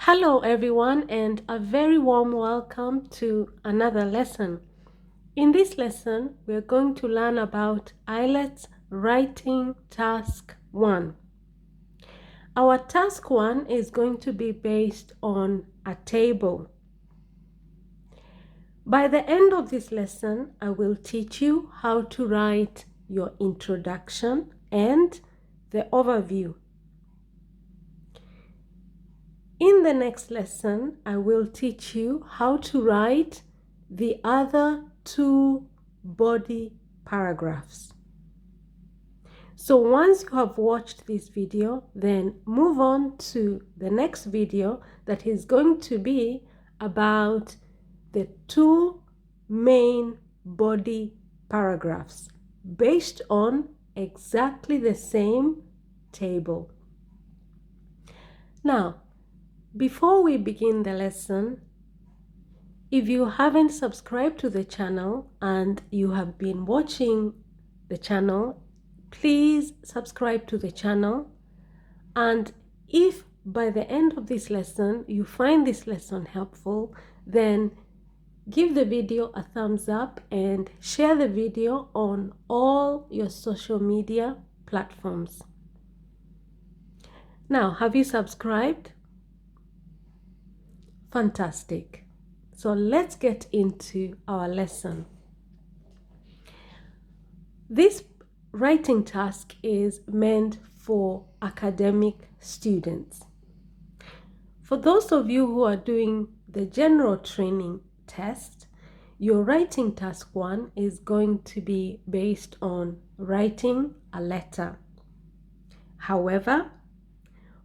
Hello everyone and a very warm welcome to another lesson. In this lesson, we're going to learn about IELTS Writing Task 1. Our Task 1 is going to be based on a table. By the end of this lesson, I will teach you how to write your introduction and the overview. In the next lesson, I will teach you how to write the other two body paragraphs. So once you have watched this video, then move on to the next video that is going to be about the two main body paragraphs based on exactly the same table. Now, before we begin the lesson, if you haven't subscribed to the channel and you have been watching the channel, please subscribe to the channel. And if by the end of this lesson you find this lesson helpful, then give the video a thumbs up and share the video on all your social media platforms. Now, have you subscribed? Fantastic. So let's get into our lesson. This writing task is meant for academic students. For those of you who are doing the general training test, your writing task 1 is going to be based on writing a letter. However,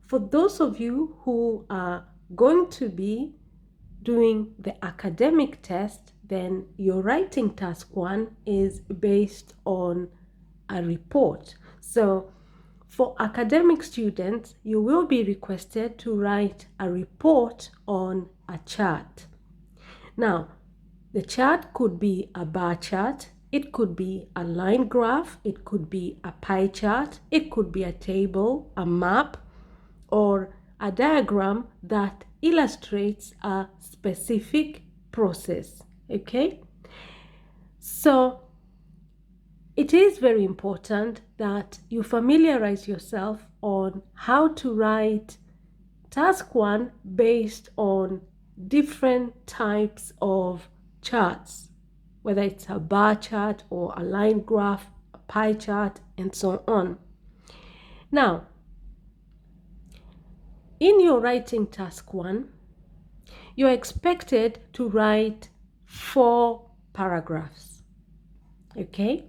for those of you who are going to be doing the academic test, then your writing task 1 is based on a report. So for academic students, you will be requested to write a report on a chart. Now, the chart could be a bar chart, it could be a line graph, it could be a pie chart, it could be a table, a map, or a diagram that illustrates a specific process. Okay? So it is very important that you familiarize yourself on how to write task 1 based on different types of charts, whether it's a bar chart or a line graph, a pie chart, and so on. Now, in your writing task 1, you're expected to write 4 paragraphs. Okay?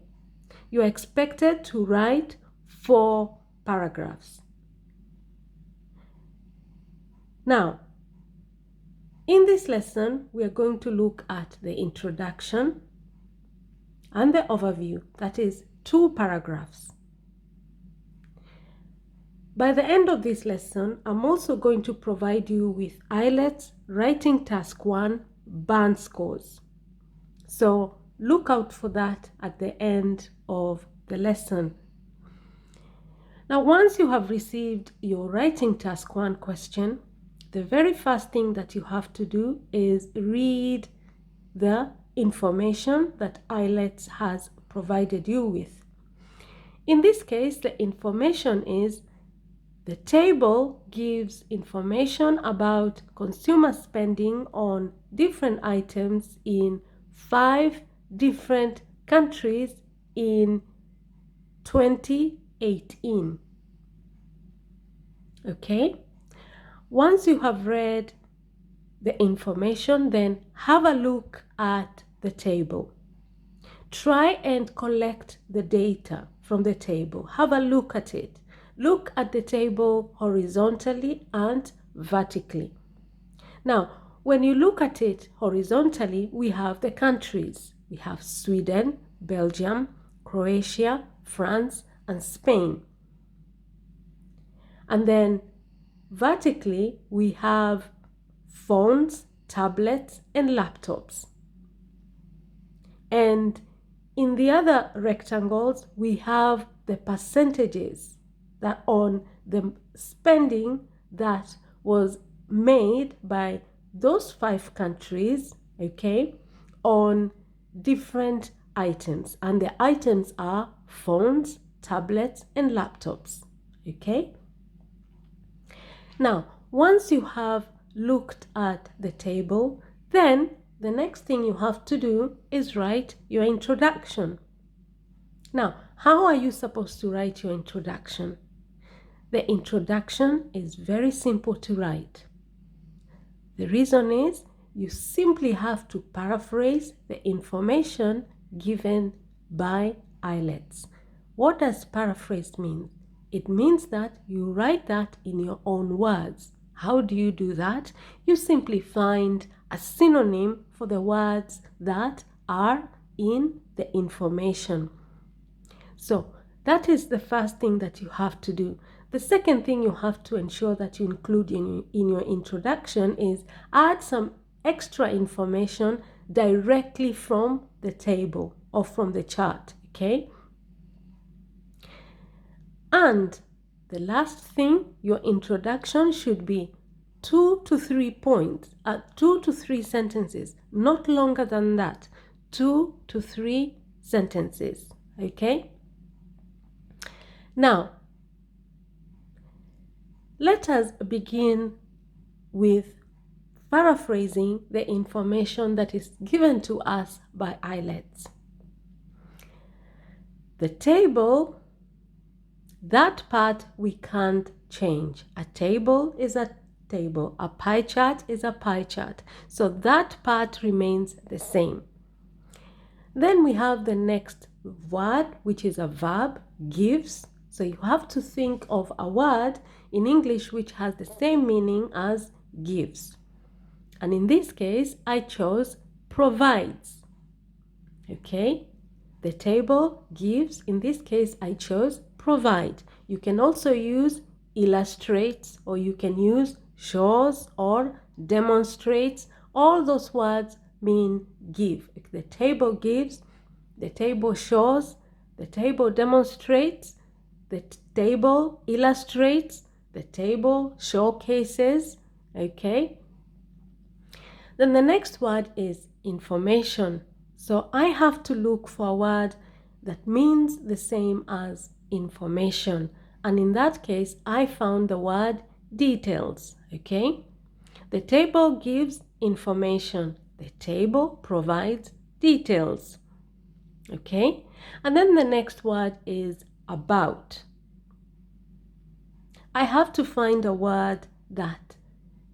You're expected to write 4 paragraphs. Now, in this lesson, we are going to look at the introduction and the overview, that is 2 paragraphs. By the end of this lesson, I'm also going to provide you with IELTS Writing Task 1 band scores. So look out for that at the end of the lesson. Now, once you have received your Writing Task 1 question, the very first thing that you have to do is read the information that IELTS has provided you with. In this case, the information is the table gives information about consumer spending on different items in 5 different countries in 2018. Okay? Once you have read the information, then have a look at the table. Try and collect the data from the table. Have a look at it. Look at the table horizontally and vertically. Now, when you look at it horizontally, we have the countries. We have Sweden, Belgium, Croatia, France, and Spain. And then vertically, we have phones, tablets, and laptops. And in the other rectangles, we have the percentages that on the spending that was made by those 5 countries, okay, on different items. And the items are phones, tablets, and laptops, okay? Now, once you have looked at the table, then the next thing you have to do is write your introduction. Now, how are you supposed to write your introduction? The introduction is very simple to write. The reason is you simply have to paraphrase the information given by IELTS. What does paraphrase mean? It means that you write that in your own words. How do you do that? You simply find a synonym for the words that are in the information. So that is the first thing that you have to do. The second thing you have to ensure that you include in your introduction is add some extra information directly from the table or from the chart, okay? And the last thing, your introduction should be 2 to 3 points, 2 to 3 sentences, not longer than that. 2 to 3 sentences, okay? Now, let us begin with paraphrasing the information that is given to us by IELTS. The table, that part we can't change. A table is a table. A pie chart is a pie chart. So that part remains the same. Then we have the next word, which is a verb, gives. So you have to think of a word in English which has the same meaning as gives. And in this case, I chose provides. Okay? The table gives. In this case, I chose provide. You can also use illustrates, or you can use shows or demonstrates. All those words mean give. The table gives, the table shows, the table demonstrates, the table illustrates, the table showcases, okay? Then the next word is information. So I have to look for a word that means the same as information. And in that case, I found the word details, okay? The table gives information. The table provides details, okay? And then the next word is about. I have to find a word that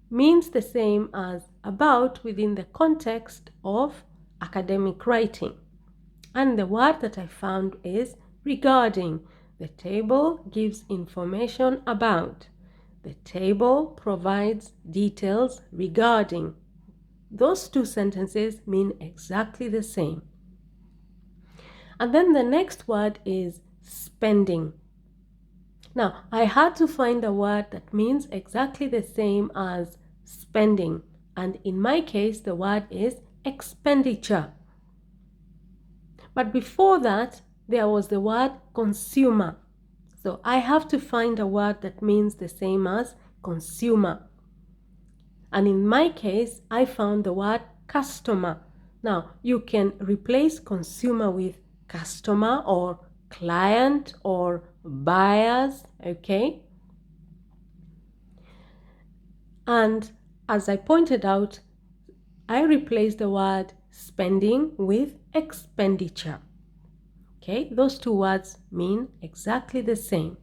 means the same as about within the context of academic writing. And the word that I found is regarding. The table gives information about. The table provides details regarding. Those two sentences mean exactly the same. And then the next word is spending. Now, I had to find a word that means exactly the same as spending. And in my case, the word is expenditure. But before that, there was the word consumer. So I have to find a word that means the same as consumer. And in my case, I found the word customer. Now, you can replace consumer with customer or client or buyers, okay? And as I pointed out, I replaced the word spending with expenditure. Okay, those two words mean exactly the same.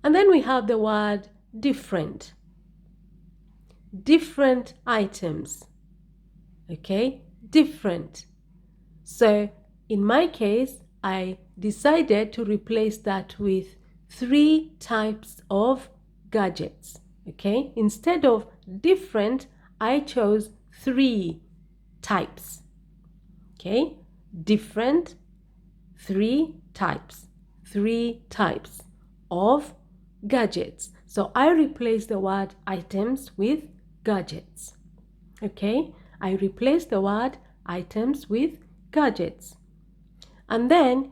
And then we have the word different. Different items. Okay, different. So in my case, I decided to replace that with 3 types of gadgets. Okay, instead of different, I chose 3 types. Okay, different, 3 types of gadgets. So I replace the word items with gadgets. Okay, I replace the word items with gadgets. And then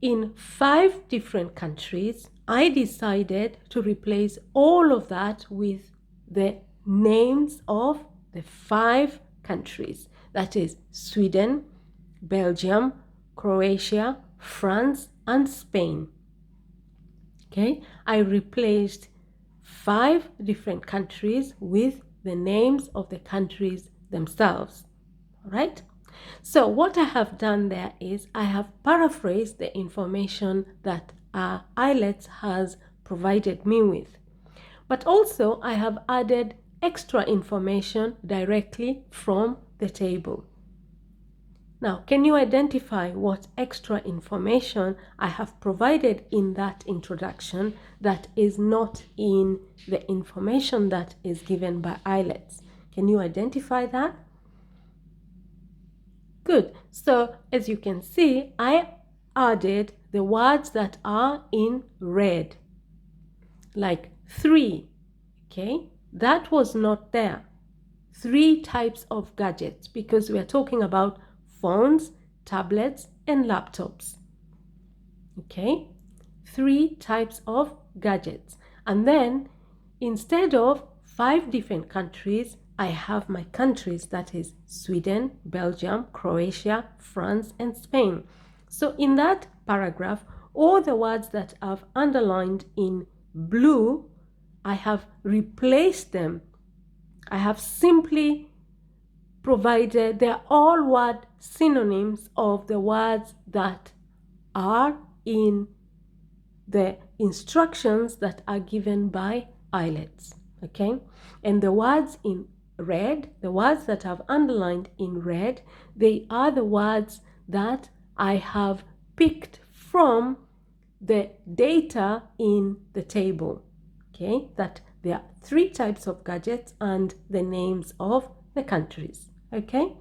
in 5 different countries, I decided to replace all of that with the names of the 5 countries. That is Sweden, Belgium, Croatia, France, and Spain. Okay, I replaced 5 different countries with the names of the countries themselves. All right. So what I have done there is I have paraphrased the information that IELTS has provided me with. But also I have added extra information directly from the table. Now, can you identify what extra information I have provided in that introduction that is not in the information that is given by IELTS? Can you identify that? Good. So, as you can see, I added the words that are in red, like 3. Okay, that was not there. 3 types of gadgets, because we are talking about phones, tablets, and laptops. Okay, 3 types of gadgets. And then instead of 5 different countries, I have my countries, that is Sweden, Belgium, Croatia, France, and Spain. So in that paragraph, all the words that I've underlined in blue, I have replaced them. I have simply provided they're all word synonyms of the words that are in the instructions that are given by IELTS. Okay, and the words in red, the words that I've underlined in red, they are the words that I have picked from the data in the table. Okay, that there are 3 types of gadgets and the names of the countries. Okay,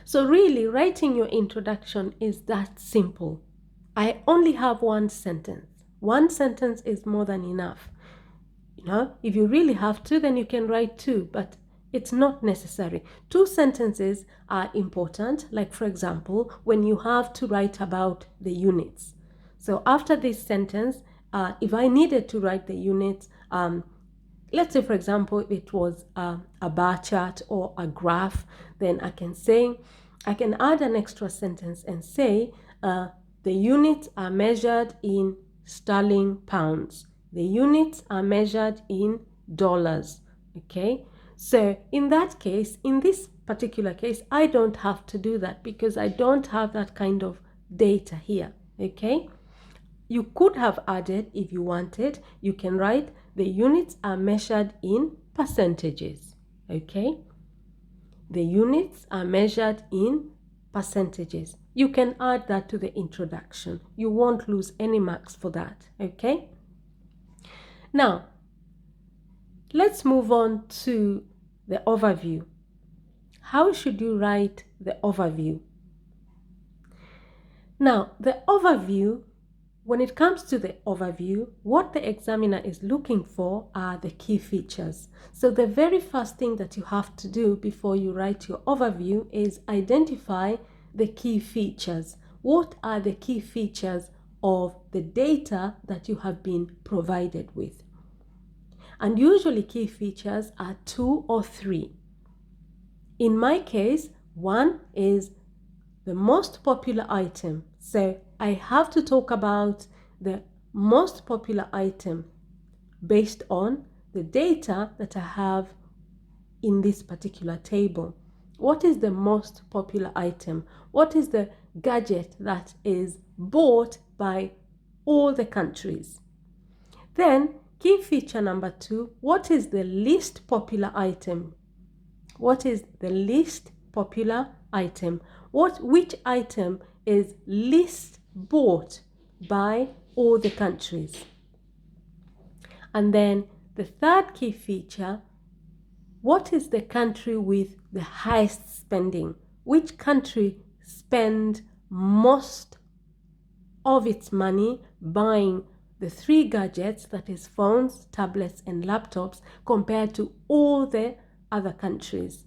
so really writing your introduction is that simple. I only have 1 sentence. 1 sentence is more than enough. You know, if you really have to, then you can write 2, but it's not necessary. 2 sentences are important, like for example, when you have to write about the units. So after this sentence, if I needed to write the units, let's say for example, it was a bar chart or a graph, then I can add an extra sentence and say, the units are measured in sterling pounds. The units are measured in dollars. Okay, so in that case, in this particular case, I don't have to do that because I don't have that kind of data here. Okay, you could have added, if you wanted, you can write the units are measured in percentages. Okay, the units are measured in percentages. You can add that to the introduction. You won't lose any marks for that. Okay, now let's move on to the overview. How should you write the overview? Now, the overview, when it comes to the overview, what the examiner is looking for are the key features. So the very first thing that you have to do before you write your overview is identify the key features. What are the key features of the data that you have been provided with? And usually key features are 2 or 3. In my case, 1 is the most popular item. So I have to talk about the most popular item based on the data that I have in this particular table. What is the most popular item? What is the gadget that is bought by all the countries? Then key feature number 2, what is the least popular item? What is the least popular item? Which item is least bought by all the countries? And then the third key feature, what is the country with the highest spending? Which country spend most of its money buying the 3 gadgets, that is phones, tablets, and laptops, compared to all the other countries?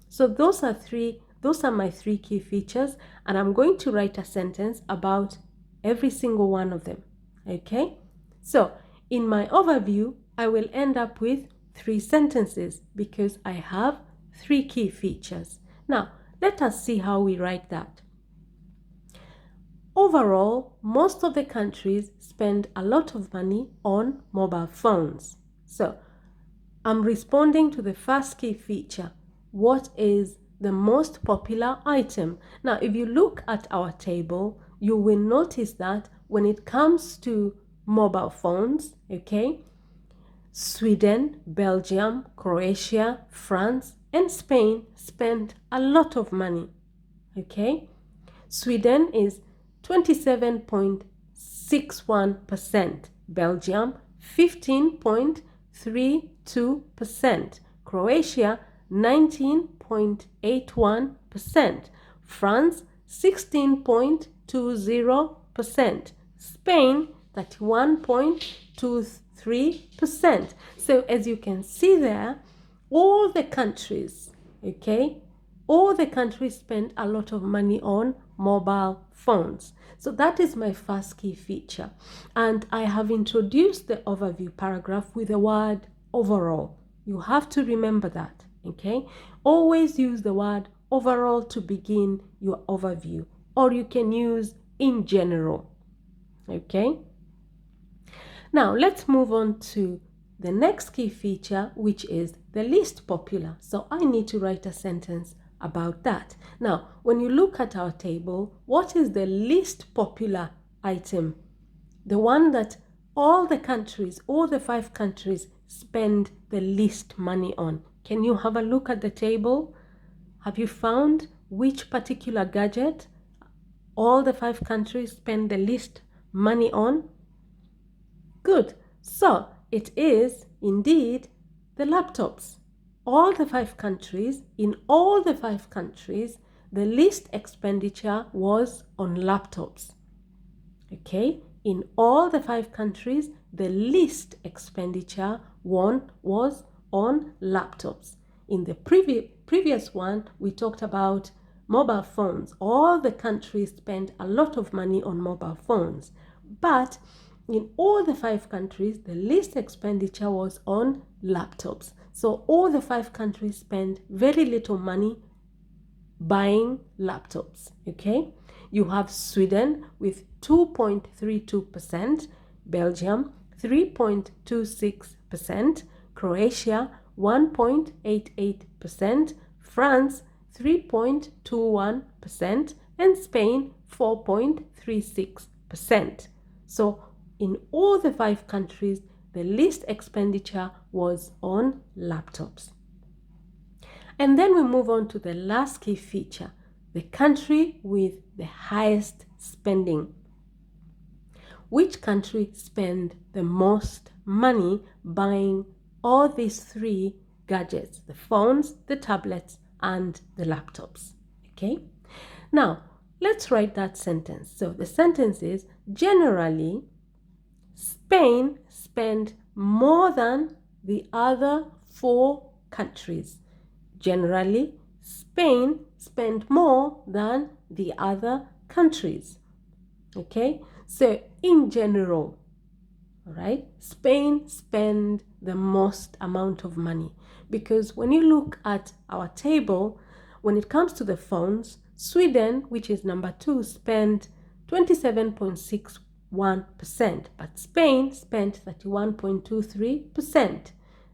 So those are my 3 key features, and I'm going to write a sentence about every single one of them. Okay, so in my overview, I will end up with 3 sentences because I have 3 key features. Now, let us see how we write that. Overall, most of the countries spend a lot of money on mobile phones. So, I'm responding to the first key feature. What is the most popular item? Now, if you look at our table, you will notice that when it comes to mobile phones, okay, Sweden, Belgium, Croatia, France, and Spain spend a lot of money, okay? Sweden is 27.61%, Belgium 15.32%, Croatia 19.81%, France 16.20%, Spain 31.23%. So as you can see there, all the countries, okay, all the countries spend a lot of money on mobile phones. So that is my first key feature. And I have introduced the overview paragraph with the word overall. You have to remember that, okay? Always use the word overall to begin your overview, or you can use in general, okay? Now let's move on to the next key feature, which is the least popular. So I need to write a sentence about that. Now, when you look at our table, what is the least popular item? The one that all the countries, all the 5 countries spend the least money on. Can you have a look at the table? Have you found which particular gadget all the 5 countries spend the least money on? Good. So it is indeed the laptops. All the 5 countries, in all the 5 countries, the least expenditure was on laptops. Okay, in all the 5 countries, the least expenditure was on laptops. In the previous one, we talked about mobile phones. All the countries spend a lot of money on mobile phones, but in all the 5 countries, the least expenditure was on laptops. So all the 5 countries spend very little money buying laptops, okay? You have Sweden with 2.32%, Belgium 3.26%, Croatia 1.88%, France 3.21%, and Spain 4.36%. So in all the 5 countries, the least expenditure was on laptops. And then we move on to the last key feature, the country with the highest spending. Which country spend the most money buying all these 3 gadgets, the phones, the tablets, and the laptops? Okay? Now, let's write that sentence. So the sentence is, generally, Spain spent more than the other 4 countries. Generally, Spain spent more than the other countries. Okay, so in general, all right, Spain spend the most amount of money, because when you look at our table, when it comes to the phones, Sweden, which is number 2, spent 27.61%, but Spain spent 31.23%.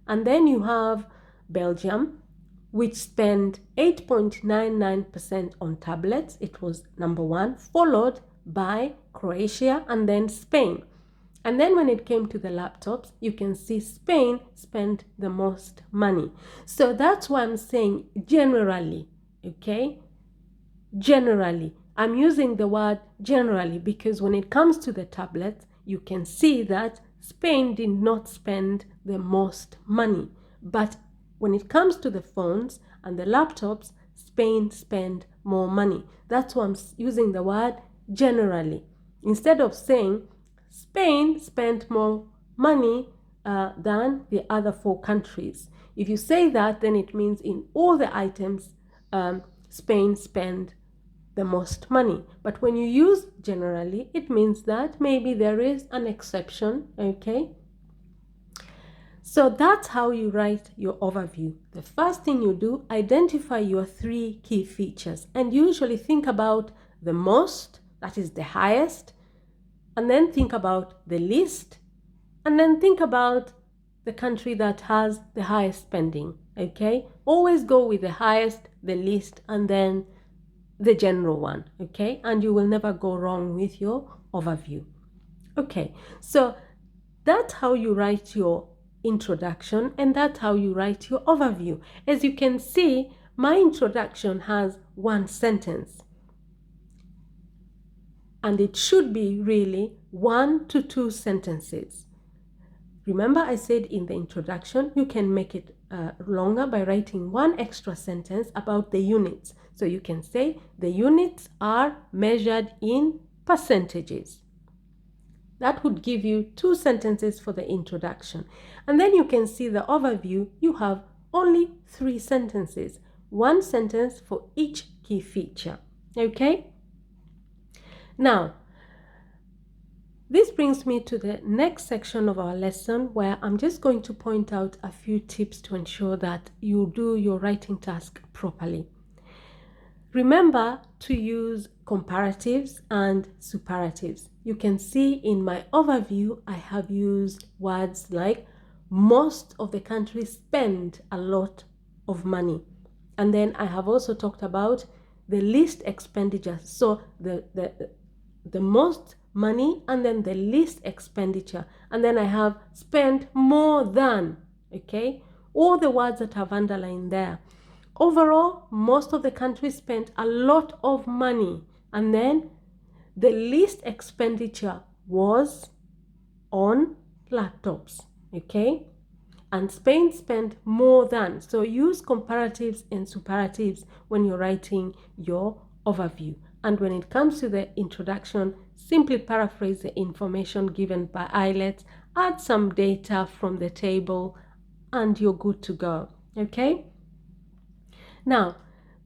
And then you have Belgium, which spent 8.99% on tablets. It was number 1, followed by Croatia and then Spain. And then when it came to the laptops, you can see Spain spent the most money. So that's why I'm saying generally, okay? Generally. I'm using the word generally because when it comes to the tablets, you can see that Spain did not spend the most money. But when it comes to the phones and the laptops, Spain spent more money. That's why I'm using the word generally. Instead of saying Spain spent more money than the other 4 countries. If you say that, then it means in all the items, Spain spent the most money. But when you use generally, it means that maybe there is an exception, okay? So that's how you write your overview. The first thing you do, identify your 3 key features and usually think about the most, that is the highest, and then think about the least, and then think about the country that has the highest spending, okay? Always go with the highest, the least, and then the general one, okay? And you will never go wrong with your overview. Okay, so that's how you write your introduction and that's how you write your overview. As you can see, my introduction has 1 sentence. And it should be really 1 to 2 sentences. Remember I said in the introduction, you can make it longer by writing 1 extra sentence about the units. So you can say the units are measured in percentages. That would give you 2 sentences for the introduction. And then you can see the overview, you have only 3 sentences. 1 sentence for each key feature. Okay? Now, this brings me to the next section of our lesson where I'm just going to point out a few tips to ensure that you do your writing task properly. Remember to use comparatives and superlatives. You can see in my overview, I have used words like most of the countries spend a lot of money. And then I have also talked about the least expenditure. So the most money and then the least expenditure. And then I have spent more than, okay? All the words that I've underlined there. Overall, most of the countries spent a lot of money. And then the least expenditure was on laptops, okay? And Spain spent more than. So use comparatives and superlatives when you're writing your overview. And when it comes to the introduction, simply paraphrase the information given by IELTS, add some data from the table, and you're good to go, okay? Now,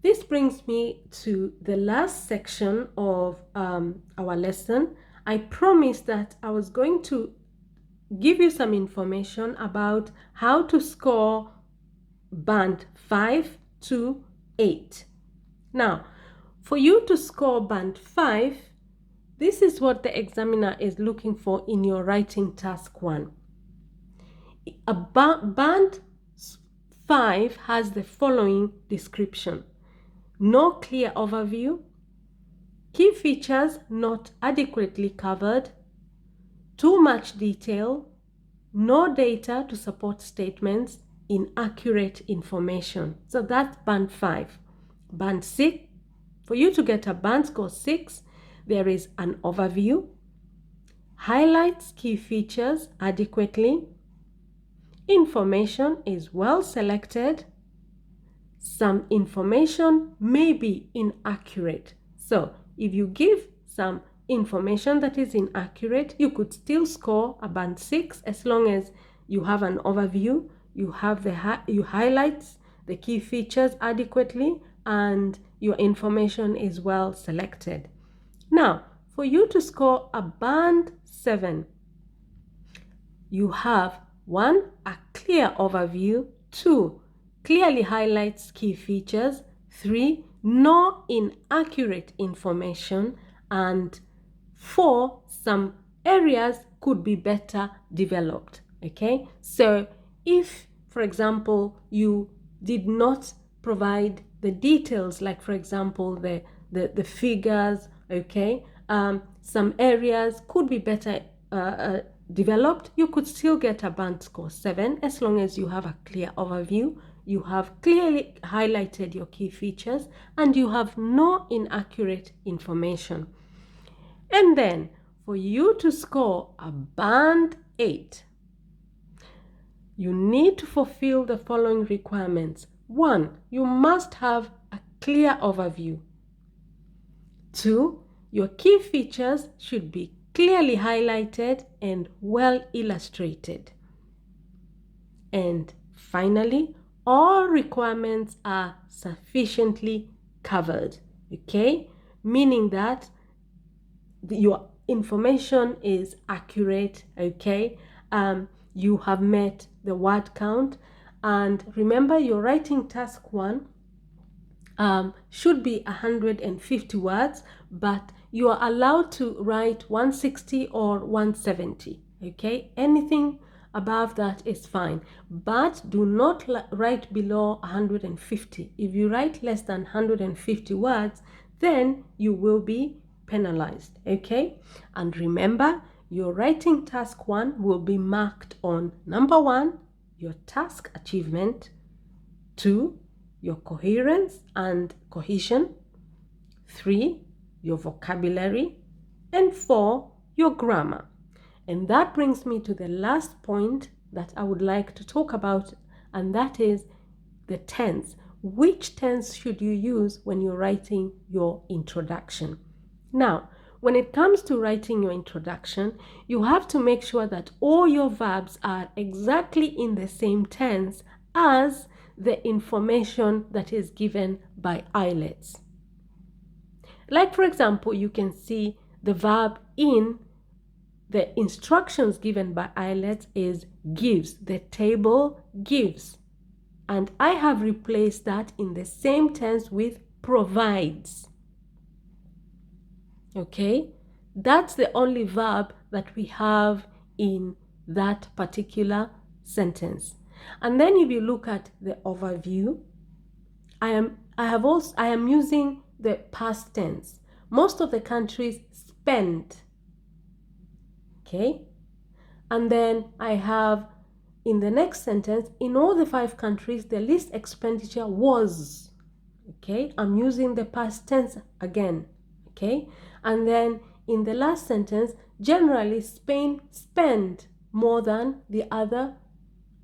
this brings me to the last section of our lesson. I promised that I was going to give you some information about how to score band 5 to 8. Now, for you to score band 5, this is what the examiner is looking for in your writing task 1. A band 5 has the following description: no clear overview, key features not adequately covered, too much detail, no data to support statements, inaccurate information. So that's band 5. Band 6, for you to get a band score 6, there is an overview, highlights key features adequately, information is well selected, some information may be inaccurate. So if you give some information that is inaccurate, you could still score a band 6 as long as you have an overview, you have you highlight the key features adequately, and your information is well selected. Now, for you to score a band 7, you have 1, a clear overview, 2, clearly highlights key features, 3, no inaccurate information, and 4, some areas could be better developed, okay? So if, for example, you did not provide the details, like for example, the figures, okay, some areas could be better developed, you could still get a band score 7 as long as you have a clear overview, you have clearly highlighted your key features, and you have no inaccurate information. And then for you to score a band 8, you need to fulfill the following requirements. 1, you must have a clear overview. 2, your key features should be clearly highlighted and well illustrated. And finally, all requirements are sufficiently covered, okay? Meaning that your information is accurate, okay? you have met the word count. And remember, your writing task 1 should be 150 words, but you are allowed to write 160 or 170. Okay, anything above that is fine, but do not write below 150. If you write less than 150 words, then you will be penalized. Okay, and remember, your writing task 1 will be marked on number 1, your task achievement, 2, your coherence and cohesion, 3, your vocabulary, and 4, your grammar. And that brings me to the last point that I would like to talk about, and that is the tense. Which tense should you use when you're writing your introduction? Now, when it comes to writing your introduction, you have to make sure that all your verbs are exactly in the same tense as the information that is given by IELTS. Like, for example, you can see the verb in the instructions given by IELTS is gives. The table gives. And I have replaced that in the same tense with provides. Okay? That's the only verb that we have in that particular sentence. And then if you look at the overview, I am using the past tense. Most of the countries spend. Okay? And then I have in the next sentence, in all the 5 countries, the least expenditure was. Okay? I'm using the past tense again. Okay? And then in the last sentence, generally Spain spent more than the other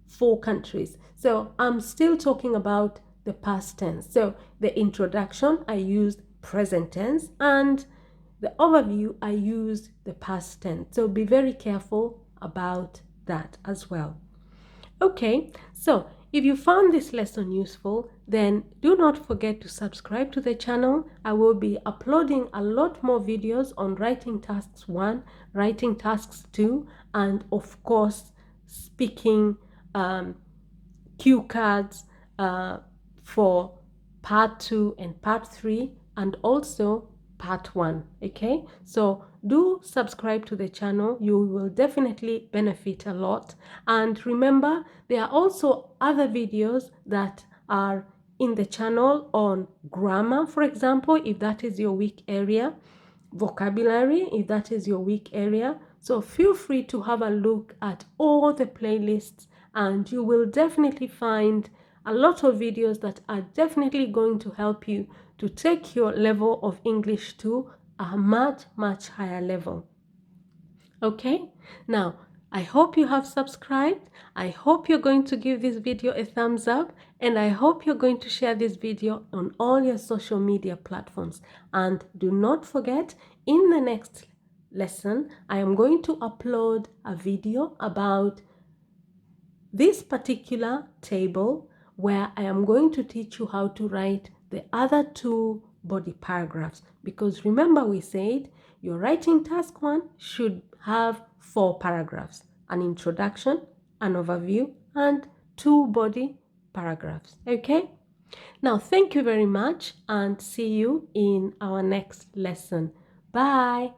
4 countries. So I'm still talking about the past tense. So the introduction, I used present tense, and the overview, I used the past tense. So be very careful about that as well. Okay, so if you found this lesson useful, then do not forget to subscribe to the channel. I will be uploading a lot more videos on writing tasks 1, writing tasks 2, and of course, speaking cue cards for part 2 and part 3, and also part 1. Okay, so do subscribe to the channel. You will definitely benefit a lot. And remember, there are also other videos that are in the channel on grammar, for example, if that is your weak area, vocabulary, if that is your weak area. So feel free to have a look at all the playlists, and you will definitely find a lot of videos that are definitely going to help you to take your level of English to a much, much higher level. Okay, now I hope you have subscribed. I hope you're going to give this video a thumbs up, and I hope you're going to share this video on all your social media platforms. And do not forget, in the next lesson, I am going to upload a video about this particular table where I am going to teach you how to write the other 2 body paragraphs, because remember we said your writing task 1 should have 4 paragraphs: an introduction, an overview, and 2 body paragraphs. Okay, now thank you very much, and see you in our next lesson. Bye.